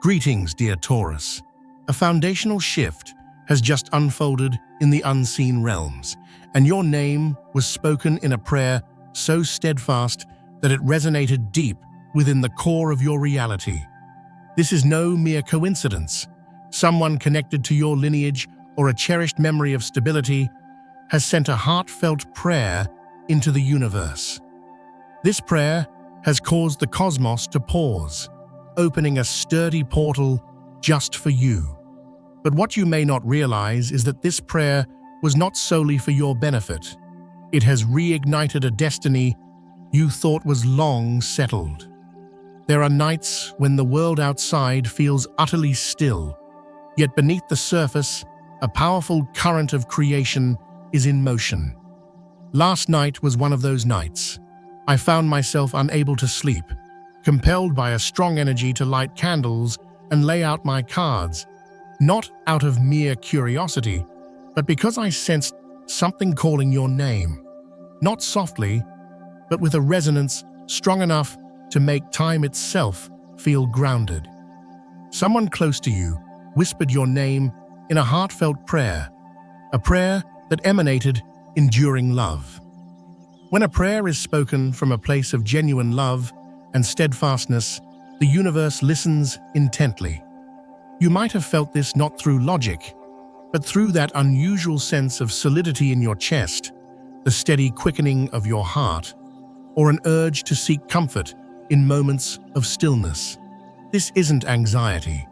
Greetings, dear Taurus. A foundational shift has just unfolded in the unseen realms, and your name was spoken in a prayer so steadfast that it resonated deep within the core of your reality. This is no mere coincidence. Someone connected to your lineage or a cherished memory of stability has sent a heartfelt prayer into the universe. This prayer has caused the cosmos to pause, opening a sturdy portal just for you. But what you may not realize is that this prayer was not solely for your benefit. It has reignited a destiny you thought was long settled. There are nights when the world outside feels utterly still, yet beneath the surface, a powerful current of creation is in motion. Last night was one of those nights. I found myself unable to sleep, compelled by a strong energy to light candles and lay out my cards, not out of mere curiosity, but because I sensed something calling your name, not softly, but with a resonance strong enough to make time itself feel grounded. Someone close to you whispered your name in a heartfelt prayer, a prayer that emanated enduring love. When a prayer is spoken from a place of genuine love and steadfastness, the universe listens intently. You might have felt this not through logic, but through that unusual sense of solidity in your chest, the steady quickening of your heart, or an urge to seek comfort in moments of stillness. This isn't anxiety.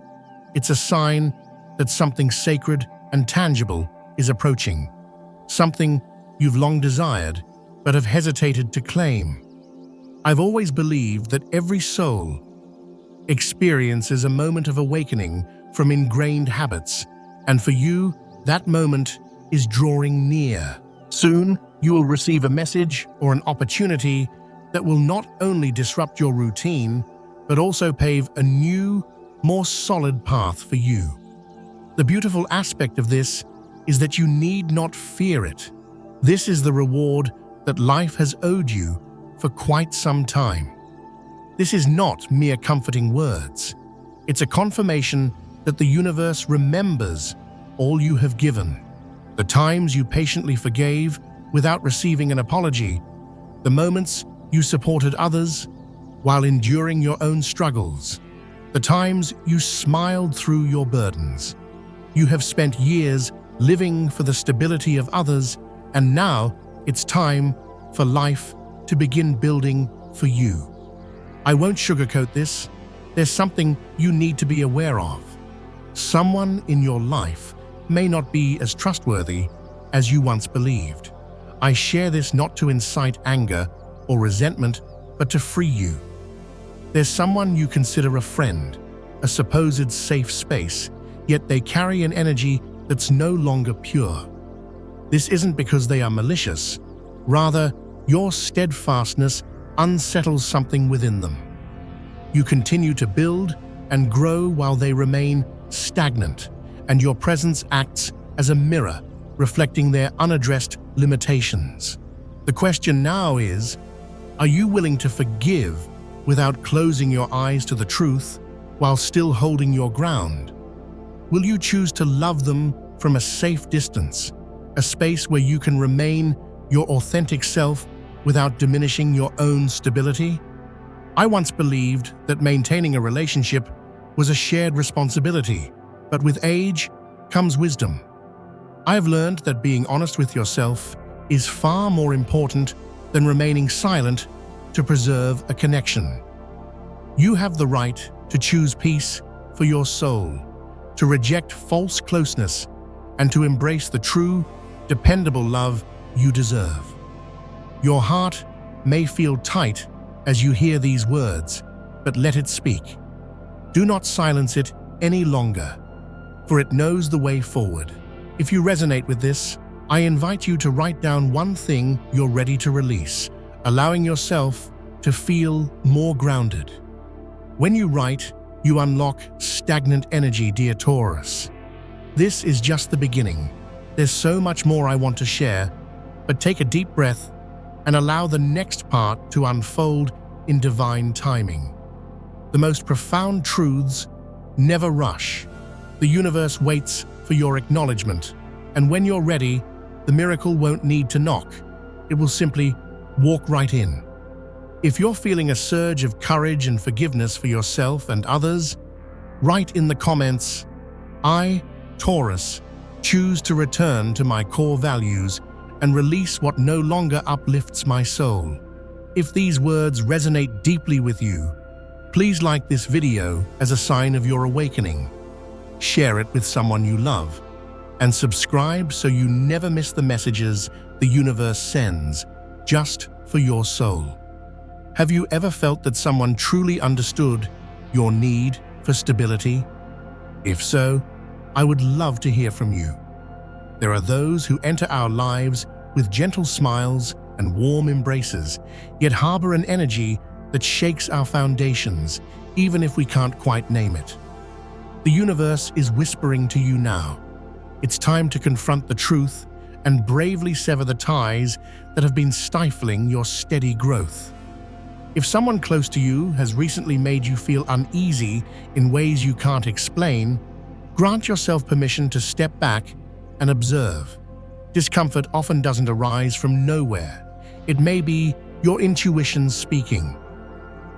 It's a sign that something sacred and tangible is approaching, something you've long desired but have hesitated to claim. I've always believed that every soul experiences a moment of awakening from ingrained habits, and for you, that moment is drawing near. Soon, you will receive a message or an opportunity that will not only disrupt your routine, but also pave a new, more solid path for you. The beautiful aspect of this is that you need not fear it. This is the reward that life has owed you for quite some time. This is not mere comforting words. It's a confirmation that the universe remembers all you have given. The times you patiently forgave without receiving an apology, the moments you supported others while enduring your own struggles, the times you smiled through your burdens. You have spent years living for the stability of others, and now it's time for life to begin building for you. I won't sugarcoat this. There's something you need to be aware of. Someone in your life may not be as trustworthy as you once believed. I share this not to incite anger or resentment, but to free you. There's someone you consider a friend, a supposed safe space, yet they carry an energy that's no longer pure. This isn't because they are malicious. Rather, your steadfastness unsettles something within them. You continue to build and grow while they remain stagnant, and your presence acts as a mirror, reflecting their unaddressed limitations. The question now is, are you willing to forgive without closing your eyes to the truth while still holding your ground? Will you choose to love them from a safe distance, a space where you can remain your authentic self without diminishing your own stability? I once believed that maintaining a relationship was a shared responsibility, but with age comes wisdom. I've learned that being honest with yourself is far more important than remaining silent to preserve a connection. You have the right to choose peace for your soul, to reject false closeness, and to embrace the true, dependable love you deserve. Your heart may feel tight as you hear these words, but let it speak. Do not silence it any longer, for it knows the way forward. If you resonate with this, I invite you to write down one thing you're ready to release, allowing yourself to feel more grounded. When you write, you unlock stagnant energy, dear Taurus. This is just the beginning. There's so much more I want to share, but take a deep breath and allow the next part to unfold in divine timing. The most profound truths Never rush. The universe waits for your acknowledgement, and when you're ready, the miracle won't need to knock. It will simply walk right in. If you're feeling a surge of courage and forgiveness for yourself and others, write in the comments, "I, Taurus, choose to return to my core values and release what no longer uplifts my soul." If these words resonate deeply with you, please like this video as a sign of your awakening. Share it with someone you love, and subscribe so you never miss the messages the universe sends just for your soul. Have you ever felt that someone truly understood your need for stability? If so, I would love to hear from you. There are those who enter our lives with gentle smiles and warm embraces, yet harbor an energy that shakes our foundations, even if we can't quite name it. The universe is whispering to you now. It's time to confront the truth and bravely sever the ties that have been stifling your steady growth. If someone close to you has recently made you feel uneasy in ways you can't explain, grant yourself permission to step back and observe. Discomfort often doesn't arise from nowhere. It may be your intuition speaking.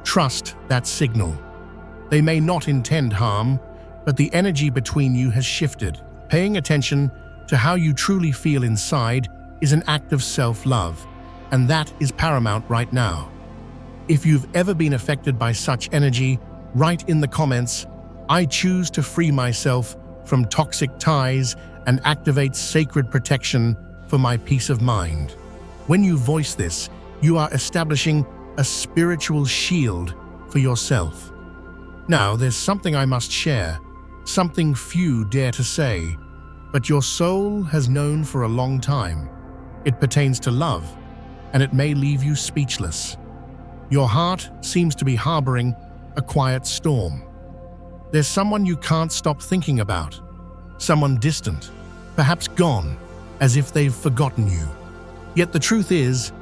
Trust that signal. They may not intend harm, but the energy between you has shifted. Paying attention to how you truly feel inside is an act of self-love, and that is paramount right now. If you've ever been affected by such energy, write in the comments, "I choose to free myself from toxic ties and activate sacred protection for my peace of mind." When you voice this, you are establishing a spiritual shield for yourself. Now, there's something I must share, something few dare to say, but your soul has known for a long time. It pertains to love, and it may leave you speechless. Your heart seems to be harboring a quiet storm. There's someone you can't stop thinking about, someone distant, perhaps gone, as if they've forgotten you. Yet the truth is,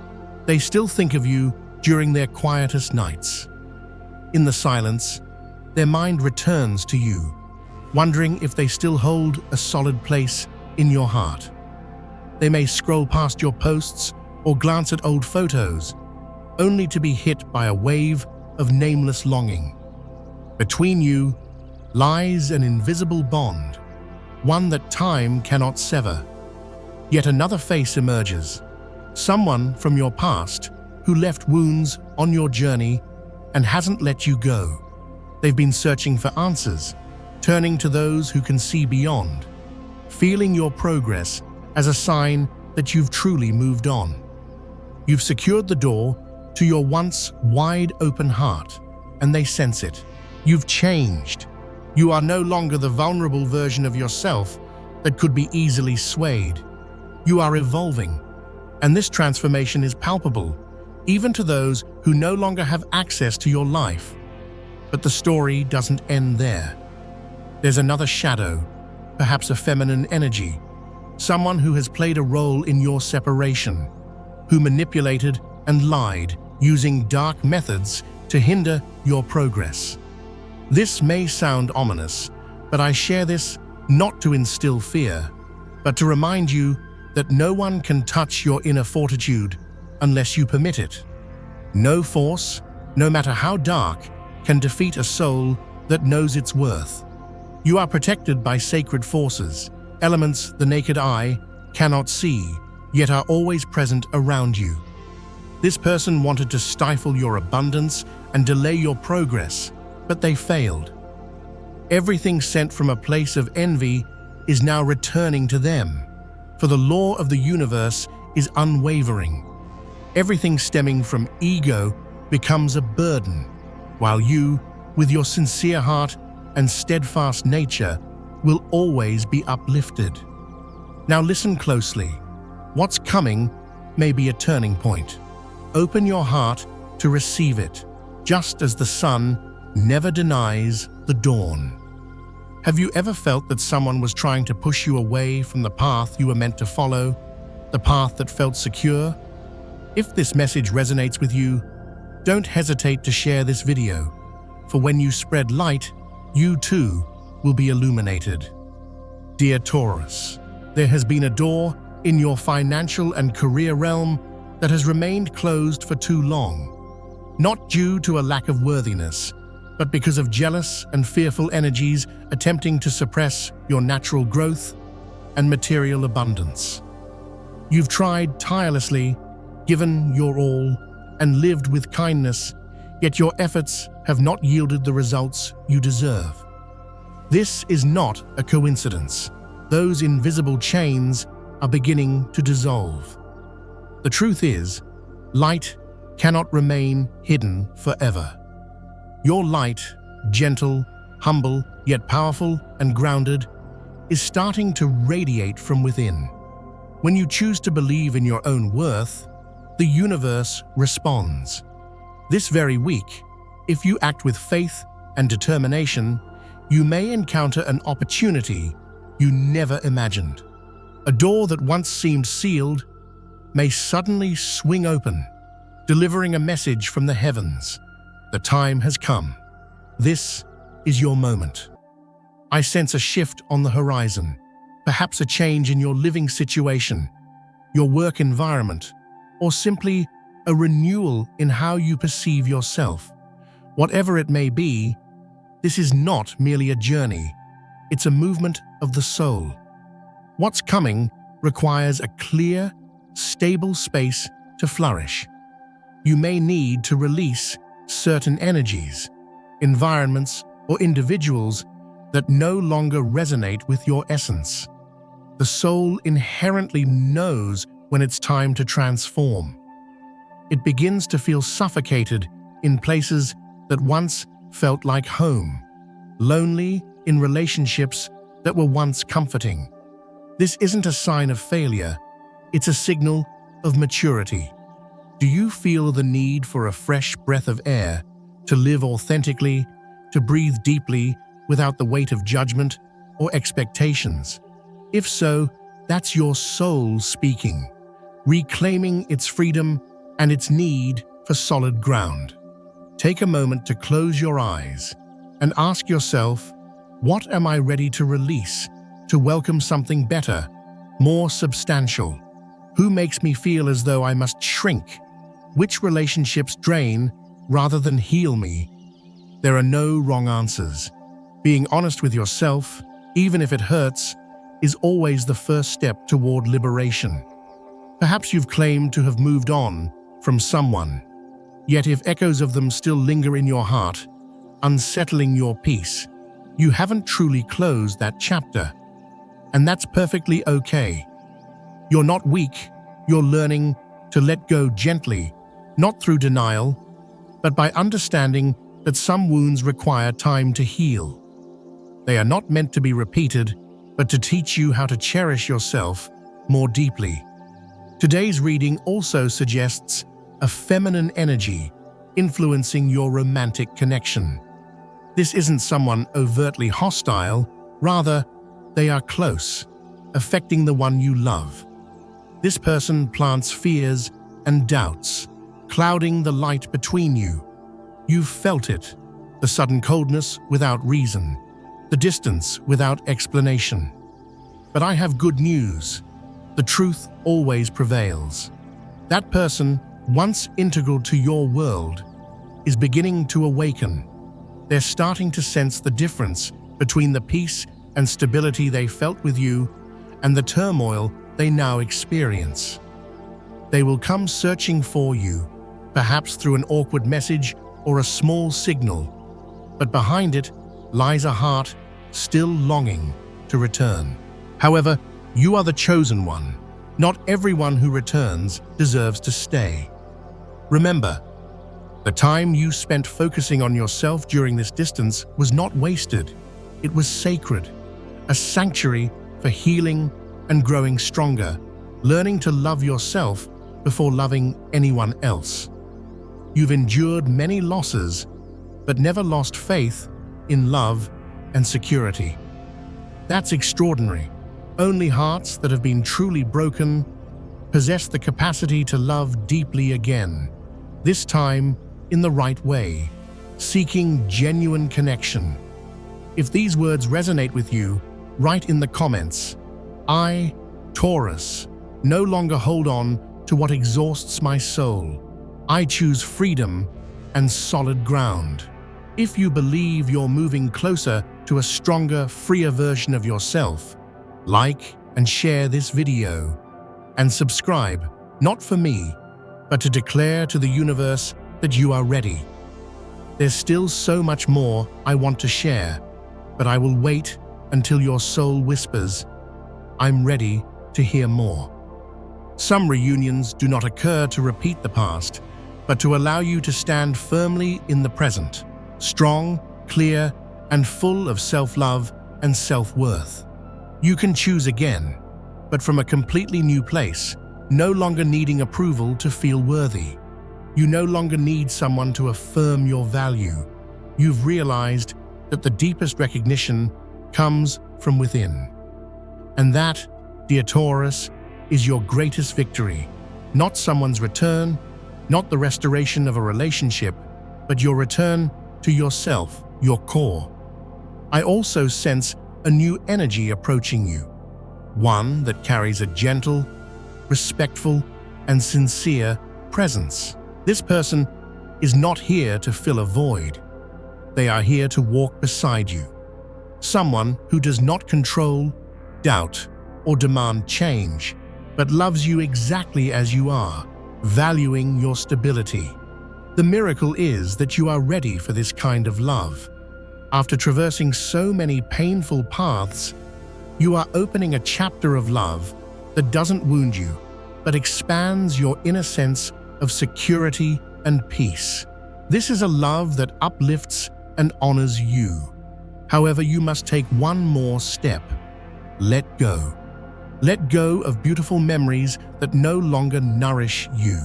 they still think of you during their quietest nights. In the silence, their mind returns to you, wondering if they still hold a solid place in your heart. They may scroll past your posts or glance at old photos, only to be hit by a wave of nameless longing. Between you lies an invisible bond, one that time cannot sever. Yet another face emerges, someone from your past who left wounds on your journey and hasn't let you go. They've been searching for answers, turning to those who can see beyond, feeling your progress as a sign that you've truly moved on. You've secured the door to your once wide-open heart, and they sense it. You've changed. You are no longer the vulnerable version of yourself that could be easily swayed. You are evolving, and this transformation is palpable, even to those who no longer have access to your life. But the story doesn't end there. There's another shadow, perhaps a feminine energy, someone who has played a role in your separation, who manipulated and lied using dark methods to hinder your progress. This may sound ominous, but I share this not to instill fear, but to remind you that no one can touch your inner fortitude unless you permit it. No force, no matter how dark, can defeat a soul that knows its worth. You are protected by sacred forces, elements the naked eye cannot see, yet are always present around you. This person wanted to stifle your abundance and delay your progress, but they failed. Everything sent from a place of envy is now returning to them, for the law of the universe is unwavering. Everything stemming from ego becomes a burden, while you, with your sincere heart and steadfast nature, will always be uplifted. Now listen closely. What's coming may be a turning point. Open your heart to receive it, just as the sun never denies the dawn. Have you ever felt that someone was trying to push you away from the path you were meant to follow, the path that felt secure? If this message resonates with you, don't hesitate to share this video, for when you spread light, you too will be illuminated. Dear Taurus, there has been a door in your financial and career realm that has remained closed for too long, not due to a lack of worthiness, but because of jealous and fearful energies attempting to suppress your natural growth and material abundance. You've tried tirelessly, given your all, and lived with kindness, yet your efforts have not yielded the results you deserve. This is not a coincidence. Those invisible chains are beginning to dissolve. The truth is, light cannot remain hidden forever. Your light, gentle, humble, yet powerful and grounded, is starting to radiate from within. When you choose to believe in your own worth, the universe responds. This very week, if you act with faith and determination, you may encounter an opportunity you never imagined. A door that once seemed sealed may suddenly swing open, delivering a message from the heavens. The time has come. This is your moment. I sense a shift on the horizon, perhaps a change in your living situation, your work environment, or simply a renewal in how you perceive yourself. Whatever it may be, this is not merely a journey, it's a movement of the soul. What's coming requires a clear, stable space to flourish. You may need to release certain energies, environments, or individuals that no longer resonate with your essence. The soul inherently knows when it's time to transform. It begins to feel suffocated in places that once felt like home, lonely in relationships that were once comforting. This isn't a sign of failure, it's a signal of maturity. Do you feel the need for a fresh breath of air, to live authentically, to breathe deeply without the weight of judgment or expectations? If so, that's your soul speaking, reclaiming its freedom and its need for solid ground. Take a moment to close your eyes and ask yourself, what am I ready to release, to welcome something better, more substantial? Who makes me feel as though I must shrink? Which relationships drain rather than heal me? There are no wrong answers. Being honest with yourself, even if it hurts, is always the first step toward liberation. Perhaps you've claimed to have moved on from someone, yet if echoes of them still linger in your heart, unsettling your peace, you haven't truly closed that chapter. And that's perfectly okay. You're not weak, you're learning to let go gently, not through denial, but by understanding that some wounds require time to heal. They are not meant to be repeated, but to teach you how to cherish yourself more deeply. Today's reading also suggests a feminine energy influencing your romantic connection. This isn't someone overtly hostile, rather, they are close, affecting the one you love. This person plants fears and doubts, clouding the light between you. You've felt it, the sudden coldness without reason, the distance without explanation. But I have good news. The truth always prevails. That person, once integral to your world, is beginning to awaken. They're starting to sense the difference between the peace and stability they felt with you and the turmoil they now experience. They will come searching for you, perhaps through an awkward message or a small signal, but behind it lies a heart still longing to return. However, you are the chosen one. Not everyone who returns deserves to stay. Remember, the time you spent focusing on yourself during this distance was not wasted. It was sacred, a sanctuary for healing and growing stronger, learning to love yourself before loving anyone else. You've endured many losses, but never lost faith in love and security. That's extraordinary. Only hearts that have been truly broken possess the capacity to love deeply again, this time in the right way, seeking genuine connection. If these words resonate with you, write in the comments, I, Taurus, no longer hold on to what exhausts my soul. I choose freedom and solid ground. If you believe you're moving closer to a stronger, freer version of yourself, like and share this video. And subscribe, not for me, but to declare to the universe that you are ready. There's still so much more I want to share, but I will wait until your soul whispers, I'm ready to hear more. Some reunions do not occur to repeat the past, but to allow you to stand firmly in the present, strong, clear, and full of self-love and self-worth. You can choose again, but from a completely new place, no longer needing approval to feel worthy. You no longer need someone to affirm your value. You've realized that the deepest recognition comes from within. And that, dear Taurus, is your greatest victory. Not someone's return, not the restoration of a relationship, but your return to yourself, your core. I also sense a new energy approaching you, one that carries a gentle, respectful, and sincere presence. This person is not here to fill a void. They are here to walk beside you. Someone who does not control, doubt, or demand change, but loves you exactly as you are, valuing your stability. The miracle is that you are ready for this kind of love. After traversing so many painful paths, you are opening a chapter of love that doesn't wound you, but expands your inner sense of security and peace. This is a love that uplifts and honors you. However, you must take one more step. Let go. Let go of beautiful memories that no longer nourish you.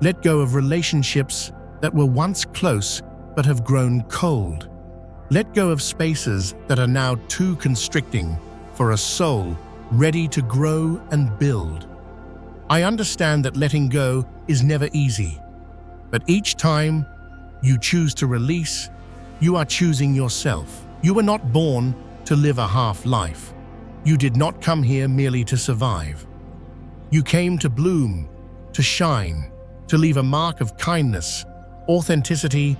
Let go of relationships that were once close but have grown cold. Let go of spaces that are now too constricting for a soul ready to grow and build. I understand that letting go is never easy, but each time you choose to release, you are choosing yourself. You were not born to live a half-life. You did not come here merely to survive. You came to bloom, to shine, to leave a mark of kindness, authenticity,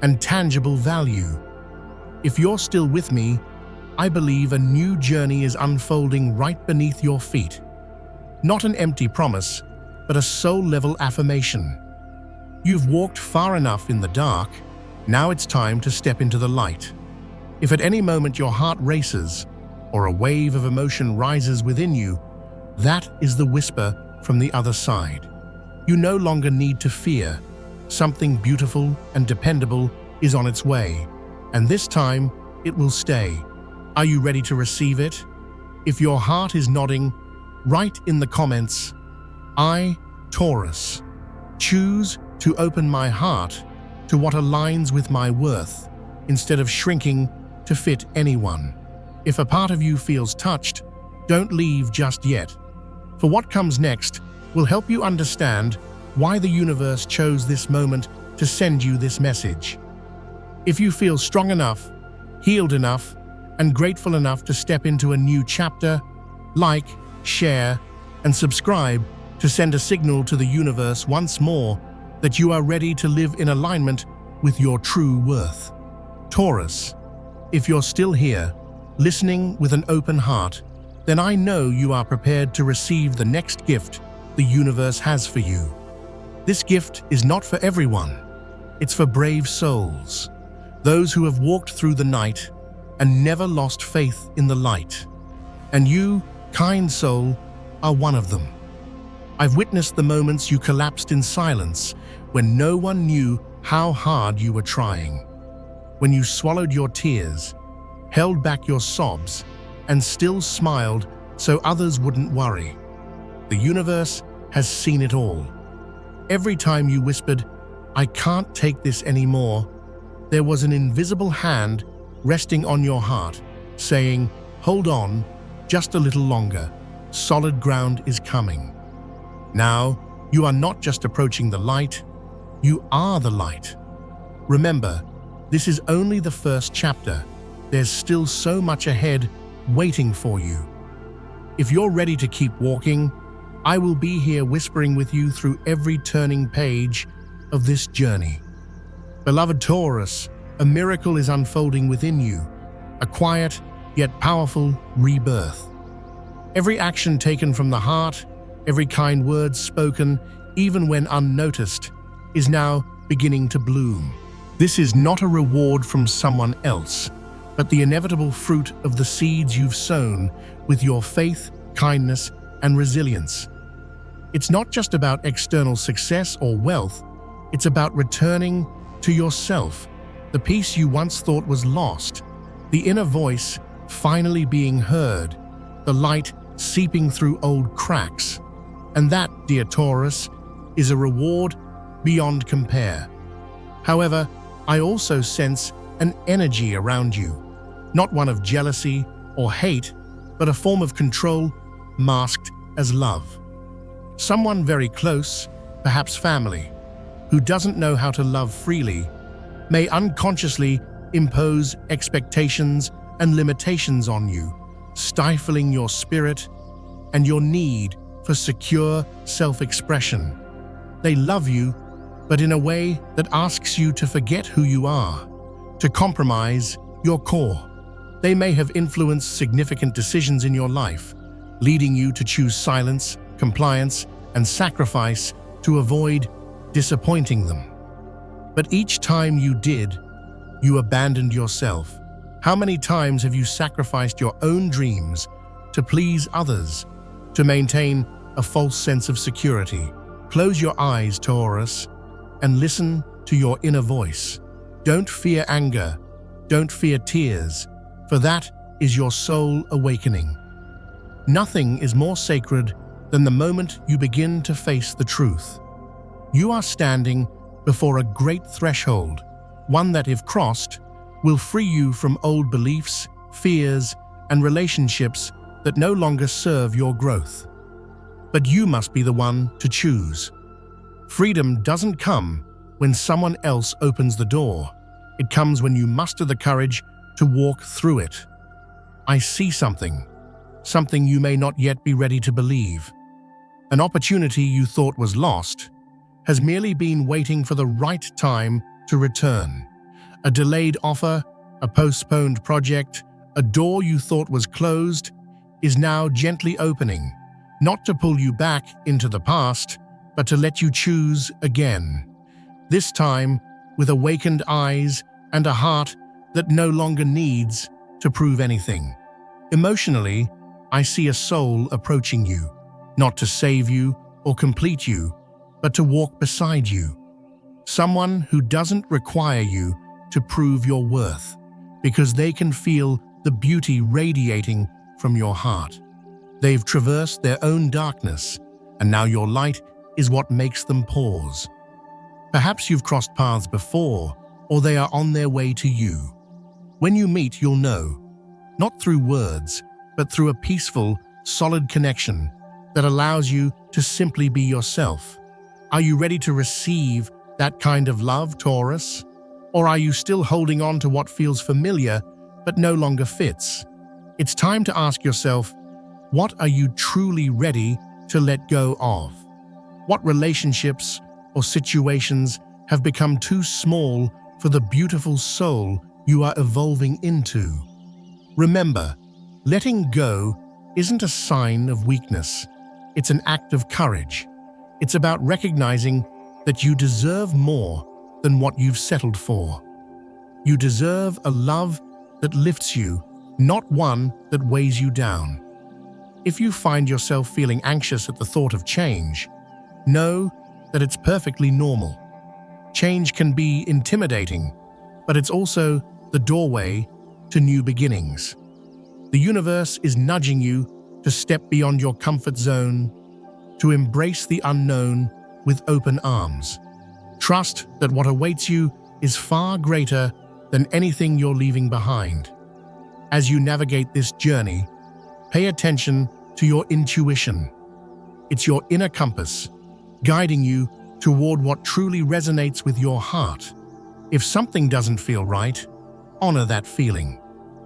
and tangible value. If you're still with me, I believe a new journey is unfolding right beneath your feet. Not an empty promise, but a soul-level affirmation. You've walked far enough in the dark, now it's time to step into the light. If at any moment your heart races, or a wave of emotion rises within you, that is the whisper from the other side. You no longer need to fear. Something beautiful and dependable is on its way, and this time it will stay. Are you ready to receive it? If your heart is nodding, write in the comments, I, Taurus, choose to open my heart to what aligns with my worth, instead of shrinking to fit anyone. If a part of you feels touched, don't leave just yet. For what comes next will help you understand why the universe chose this moment to send you this message. If you feel strong enough, healed enough, and grateful enough to step into a new chapter, like, share, and subscribe to send a signal to the universe once more that you are ready to live in alignment with your true worth. Taurus, if you're still here, listening with an open heart, then I know you are prepared to receive the next gift the universe has for you. This gift is not for everyone. It's for brave souls, those who have walked through the night and never lost faith in the light. And you, kind soul, are one of them. I've witnessed the moments you collapsed in silence when no one knew how hard you were trying. When you swallowed your tears, held back your sobs, and still smiled so others wouldn't worry. The universe has seen it all. Every time you whispered, I can't take this anymore, there was an invisible hand resting on your heart, saying, hold on, just a little longer, solid ground is coming. Now, you are not just approaching the light, you are the light. Remember, this is only the first chapter. there's still so much ahead waiting for you. If you're ready to keep walking, I will be here whispering with you through every turning page of this journey. Beloved Taurus, a miracle is unfolding within you, a quiet yet powerful rebirth. Every action taken from the heart, every kind word spoken, even when unnoticed, is now beginning to bloom. This is not a reward from someone else, but the inevitable fruit of the seeds you've sown with your faith, kindness, and resilience. It's not just about external success or wealth, it's about returning to yourself, the peace you once thought was lost, the inner voice finally being heard, the light seeping through old cracks. And that, dear Taurus, is a reward beyond compare. However, I also sense an energy around you, not one of jealousy or hate, but a form of control masked as love. Someone very close, perhaps family, who doesn't know how to love freely, may unconsciously impose expectations and limitations on you, stifling your spirit and your need for secure self-expression. They love you, but in a way that asks you to forget who you are, to compromise your core. They may have influenced significant decisions in your life, leading you to choose silence, compliance, and sacrifice to avoid disappointing them. But each time you did, you abandoned yourself. How many times have you sacrificed your own dreams to please others, to maintain a false sense of security? Close your eyes, Taurus, and listen to your inner voice. Don't fear anger, don't fear tears, for that is your soul awakening. Nothing is more sacred than the moment you begin to face the truth. You are standing before a great threshold, one that, if crossed, will free you from old beliefs, fears, and relationships that no longer serve your growth. But you must be the one to choose. Freedom doesn't come when someone else opens the door. It comes when you muster the courage to walk through it. I see something you may not yet be ready to believe. An opportunity you thought was lost has merely been waiting for the right time to return. A delayed offer, a postponed project, a door you thought was closed is now gently opening, not to pull you back into the past, but to let you choose again. This time with awakened eyes and a heart that no longer needs to prove anything. Emotionally, I see a soul approaching you, not to save you or complete you, but to walk beside you. Someone who doesn't require you to prove your worth, because they can feel the beauty radiating from your heart. They've traversed their own darkness, and now your light is what makes them pause. Perhaps you've crossed paths before, or they are on their way to you. When you meet, you'll know, not through words, but through a peaceful, solid connection that allows you to simply be yourself. Are you ready to receive that kind of love, Taurus? Or are you still holding on to what feels familiar but no longer fits? It's time to ask yourself, what are you truly ready to let go of? What relationships or situations have become too small for the beautiful soul you are evolving into? Remember, letting go isn't a sign of weakness. It's an act of courage. It's about recognizing that you deserve more than what you've settled for. You deserve a love that lifts you, not one that weighs you down. If you find yourself feeling anxious at the thought of change, know that it's perfectly normal. Change can be intimidating, but it's also the doorway to new beginnings. The universe is nudging you to step beyond your comfort zone, to embrace the unknown with open arms. Trust that what awaits you is far greater than anything you're leaving behind. As you navigate this journey, pay attention to your intuition. It's your inner compass, guiding you toward what truly resonates with your heart. If something doesn't feel right, honor that feeling.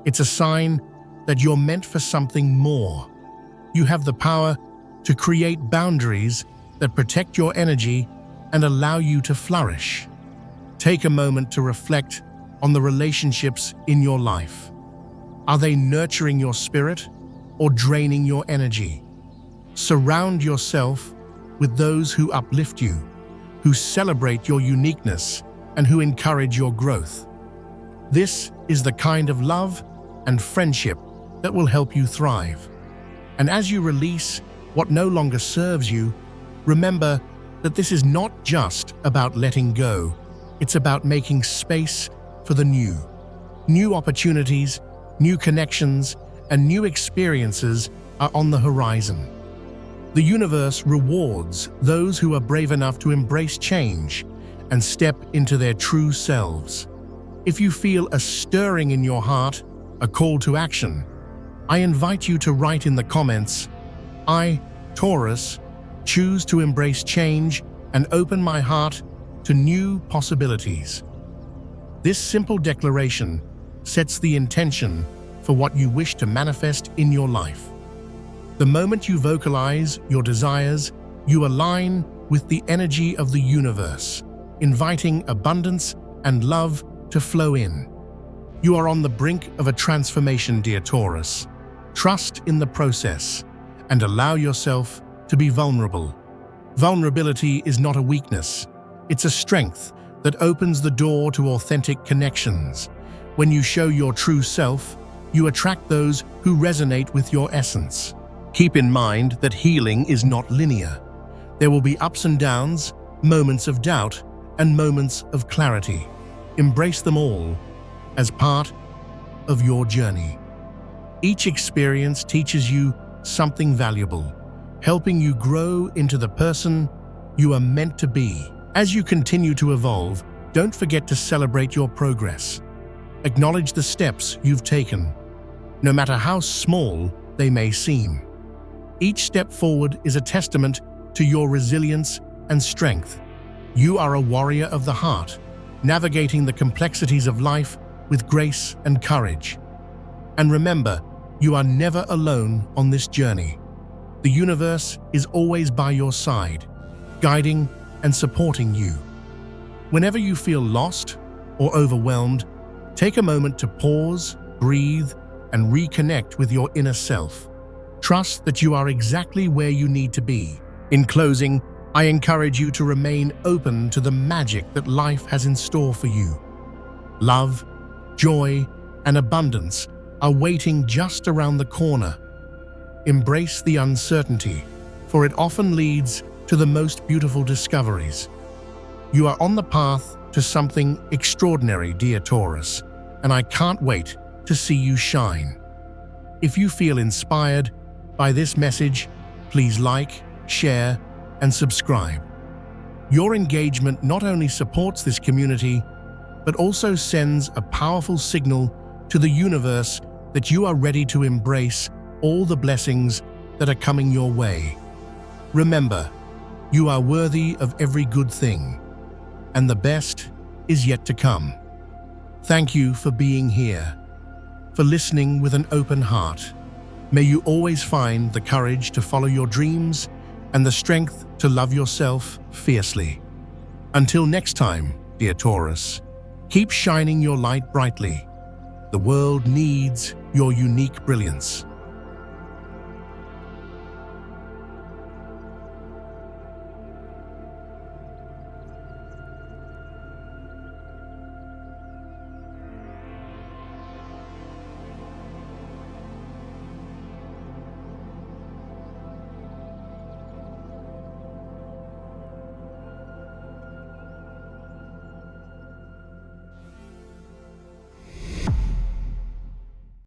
It's a sign that you're meant for something more. You have the power to create boundaries that protect your energy and allow you to flourish. Take a moment to reflect on the relationships in your life. Are they nurturing your spirit or draining your energy? Surround yourself with those who uplift you, who celebrate your uniqueness, and who encourage your growth. This is the kind of love and friendship that will help you thrive. And as you release what no longer serves you, remember that this is not just about letting go. It's about making space for the new. New opportunities, new connections, and new experiences are on the horizon. The universe rewards those who are brave enough to embrace change and step into their true selves. If you feel a stirring in your heart, a call to action, I invite you to write in the comments, "I, Taurus, choose to embrace change and open my heart to new possibilities." This simple declaration sets the intention for what you wish to manifest in your life. The moment you vocalize your desires, you align with the energy of the universe, inviting abundance and love to flow in. You are on the brink of a transformation, dear Taurus. Trust in the process and allow yourself to be vulnerable. Vulnerability is not a weakness. It's a strength that opens the door to authentic connections. When you show your true self, you attract those who resonate with your essence. Keep in mind that healing is not linear. There will be ups and downs, moments of doubt, and moments of clarity. Embrace them all as part of your journey. Each experience teaches you something valuable, helping you grow into the person you are meant to be. As you continue to evolve, don't forget to celebrate your progress. Acknowledge the steps you've taken, no matter how small they may seem. Each step forward is a testament to your resilience and strength. You are a warrior of the heart, navigating the complexities of life with grace and courage. And remember, you are never alone on this journey. The universe is always by your side, guiding and supporting you. Whenever you feel lost or overwhelmed, take a moment to pause, breathe, and reconnect with your inner self. Trust that you are exactly where you need to be. In closing, I encourage you to remain open to the magic that life has in store for you. Love, joy, and abundance are waiting just around the corner. Embrace the uncertainty, for it often leads to the most beautiful discoveries. You are on the path to something extraordinary, dear Taurus, and I can't wait to see you shine. If you feel inspired by this message, please like, share, and subscribe. Your engagement not only supports this community, but also sends a powerful signal to the universe that you are ready to embrace all the blessings that are coming your way. Remember, you are worthy of every good thing, and the best is yet to come. Thank you for being here, for listening with an open heart. May you always find the courage to follow your dreams and the strength to love yourself fiercely. Until next time, dear Taurus, keep shining your light brightly. The world needs your unique brilliance.